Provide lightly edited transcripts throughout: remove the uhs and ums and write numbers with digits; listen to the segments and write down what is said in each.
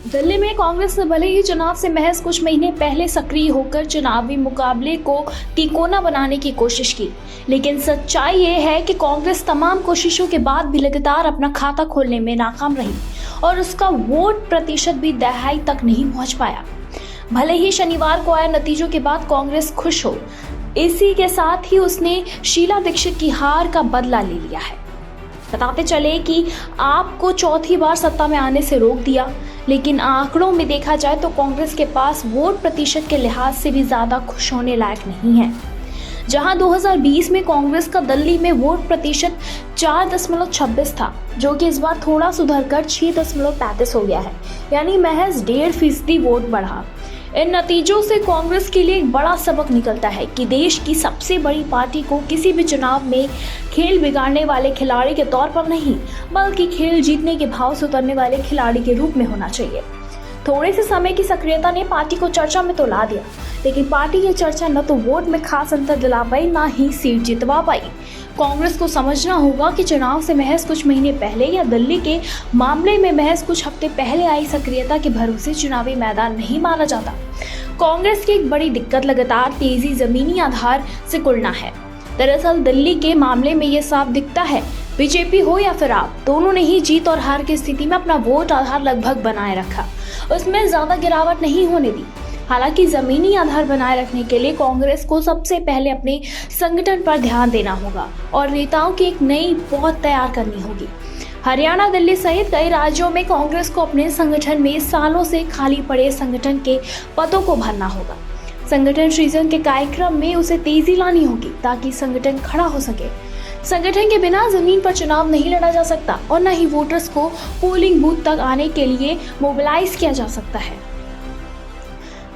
दिल्ली में कांग्रेस ने भले ही चुनाव से महज कुछ महीने पहले सक्रिय होकर चुनावी मुकाबले को तिकोना बनाने की कोशिश की, लेकिन सच्चाई ये है कि कांग्रेस तमाम कोशिशों के बाद भी लगातार अपना खाता खोलने में नाकाम रही और उसका वोट प्रतिशत भी दहाई तक नहीं पहुंच पाया। भले ही शनिवार को आए नतीजों के बाद कांग्रेस खुश हो, इसी के साथ ही उसने शीला दीक्षित की हार का बदला ले लिया है। बताते चले कि आपको चौथी बार सत्ता में आने से रोक दिया, लेकिन आंकड़ों में देखा जाए तो कांग्रेस के पास वोट प्रतिशत के लिहाज से भी ज्यादा खुश होने लायक नहीं है। जहां 2020 में कांग्रेस का दिल्ली में वोट प्रतिशत 4.26 था, जो कि इस बार थोड़ा सुधर कर 6.35 हो गया है, यानी महज 1.5% वोट बढ़ा। इन नतीजों से कांग्रेस के लिए एक बड़ा सबक निकलता है कि देश की सबसे बड़ी पार्टी को किसी भी चुनाव में खेल बिगाड़ने वाले खिलाड़ी के तौर पर नहीं, बल्कि खेल जीतने के भाव से उतरने वाले खिलाड़ी के रूप में होना चाहिए। थोड़े से समय की सक्रियता ने पार्टी को चर्चा में तो ला दिया, लेकिन पार्टी की चर्चा न तो वोट में खास अंतर दिला पाई, न ही सीट जितवा पाई। कांग्रेस को समझना होगा कि चुनाव से महज कुछ महीने पहले या दिल्ली के मामले में महज कुछ हफ्ते पहले आई सक्रियता के भरोसे चुनावी मैदान नहीं माना जाता। कांग्रेस की एक बड़ी दिक्कत लगातार तेजी जमीनी आधार से कुड़ना है। दरअसल दिल्ली के मामले में ये साफ दिखता है, बीजेपी हो या फिर आप, दोनों ने ही जीत और हार की स्थिति में अपना वोट आधार लगभग बनाए रखा, उसमें ज्यादा गिरावट नहीं होने दी। हालांकि जमीनी आधार बनाए रखने के लिए कांग्रेस को सबसे पहले अपने संगठन पर ध्यान देना होगा और नेताओं की एक नई पौध तैयार करनी होगी। हरियाणा, दिल्ली सहित कई राज्यों में कांग्रेस को अपने संगठन में सालों से खाली पड़े संगठन के पदों को भरना होगा। संगठन सृजन के कार्यक्रम में उसे तेजी लानी होगी ताकि संगठन खड़ा हो सके। संगठन के बिना जमीन पर चुनाव नहीं लड़ा जा सकता और न ही वोटर्स को पोलिंग बूथ तक आने के लिए मोबिलाइज किया जा सकता है।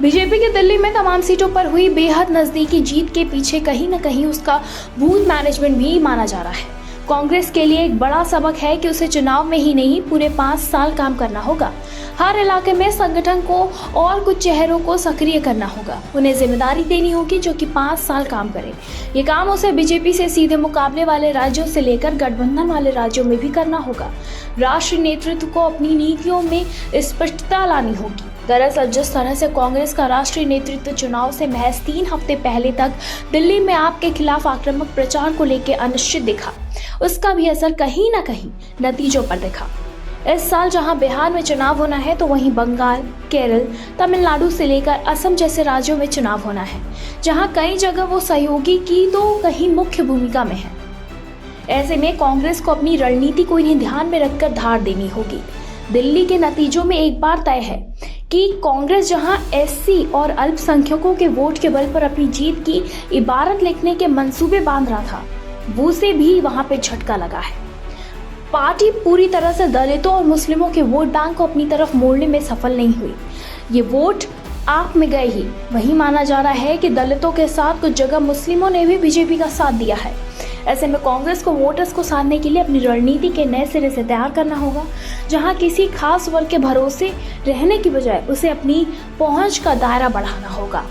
बीजेपी की दिल्ली में तमाम सीटों पर हुई बेहद नजदीकी जीत के पीछे कहीं न कहीं उसका बूथ मैनेजमेंट भी माना जा रहा है। कांग्रेस के लिए एक बड़ा सबक है कि उसे चुनाव में ही नहीं, पूरे 5 साल काम करना होगा। हर इलाके में संगठन को और कुछ चेहरों को सक्रिय करना होगा, उन्हें जिम्मेदारी देनी होगी जो कि 5 साल काम करें। ये काम उसे बीजेपी से सीधे मुकाबले वाले राज्यों से लेकर गठबंधन वाले राज्यों में भी करना होगा। राष्ट्रीय नेतृत्व को अपनी नीतियों में स्पष्टता लानी होगी। दरअसल जिस तरह से कांग्रेस का राष्ट्रीय नेतृत्व चुनाव से महज 3 हफ्ते पहले तक दिल्ली में आपके खिलाफ आक्रामक प्रचार को लेकर अनिश्चित दिखा, उसका भी असर कहीं न कहीं नतीजों पर दिखा। इस साल जहां बिहार में चुनाव होना है, तो वहीं बंगाल, केरल, तमिलनाडु से लेकर असम जैसे राज्यों में चुनाव होना है, जहां कई जगह वो सहयोगी की तो कहीं मुख्य भूमिका में है। ऐसे में कांग्रेस को अपनी रणनीति को इन्हें ध्यान में रखकर धार देनी होगी। दिल्ली के नतीजों में एक बार तय है कि कांग्रेस जहां एससी और अल्पसंख्यकों के वोट के बल पर अपनी जीत की इबारत लिखने के मंसूबे बांध रहा था, वो से भी वहां पे झटका लगा है। पार्टी पूरी तरह से दलितों और मुस्लिमों के वोट बैंक को अपनी तरफ मोड़ने में सफल नहीं हुई। ये वोट आप में गए ही। वहीं माना जा रहा है कि दलितों के साथ कुछ जगह मुस्लिमों ने भी बीजेपी का साथ दिया है। ऐसे में कांग्रेस को वोटर्स को साधने के लिए अपनी रणनीति के नए सिरे से तैयार करना होगा, जहां किसी खास वर्ग के भरोसे रहने की बजाय उसे अपनी पहुंच का दायरा बढ़ाना होगा।